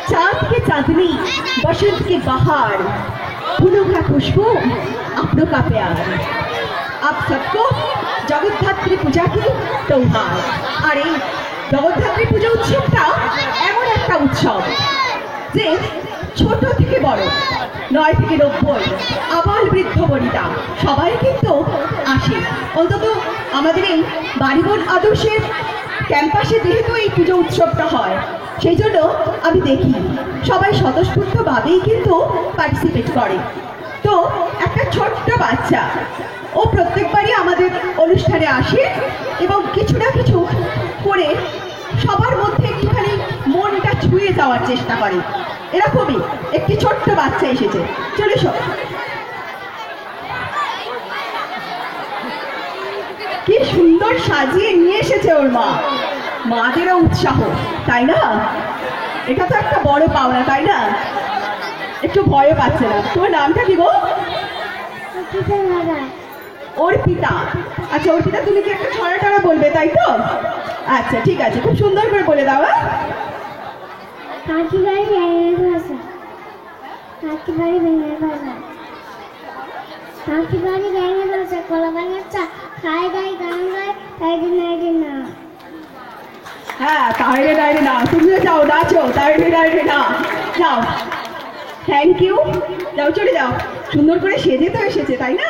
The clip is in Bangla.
चांद के चांदनी बसंत के बहार फूलों का खुशबू अपनों का प्यार आप सबको जगद्धात्री पूजा की त्योहार और এই জগদ্ধাত্রী পূজা উৎসবটা এমন একটা উৎসব যে ছোট থেকে বড় 9 থেকে 90 আবাল বৃদ্ধ বনিতা সবাই কিন্তু আসে অন্তত আমাদের এই বাড়িঘর আদর্শের ক্যাম্পাসে যেহেতু এই পুজো উৎসবটা হয় সেই জন্য আমি দেখি সবাই স্বতঃস্ফূর্তভাবেই কিন্তু পার্টিসিপেট করে তো একটা ছোট্ট বাচ্চা ও প্রত্যেকবারই আমাদের অনুষ্ঠানে আসে এবং কিছু না কিছু করে সবার মধ্যে একটুখানি মনটা ছুঁয়ে যাওয়ার চেষ্টা করে এরকমই একটি ছোট্ট বাচ্চা এসেছে চলে এসো কি সুন্দর সাজিয়ে নিয়ে এসেছে ওর মা মাদেরও উৎসাহ তাই না এটা তো একটা বড় পাওনা তাই না একটু ভয় পাচ্ছে না তোমার নামটা কি গো অর্পিতা আচ্ছা অর্পিতা তুমি কি একটা ছড়া টড়া বলবে তাই তো আচ্ছা ঠিক আছে খুব সুন্দর করে বলে দাও কাকি বাড়ি ভেঙে ভাষা কাকি বাড়ি ভেঙে ভাষা কাকি বাড়ি ভেঙে ভাষা কলা ভাঙার চা খাই গাই গান গাই তাইরে নাইরে না হ্যাঁ তাইরে নাইরে না তুমিও যাও নাচো তাইরে নাইরে না যাও থ্যাংক ইউ যাও চলে যাও সুন্দর করে সেজে তো এসেছে তাই না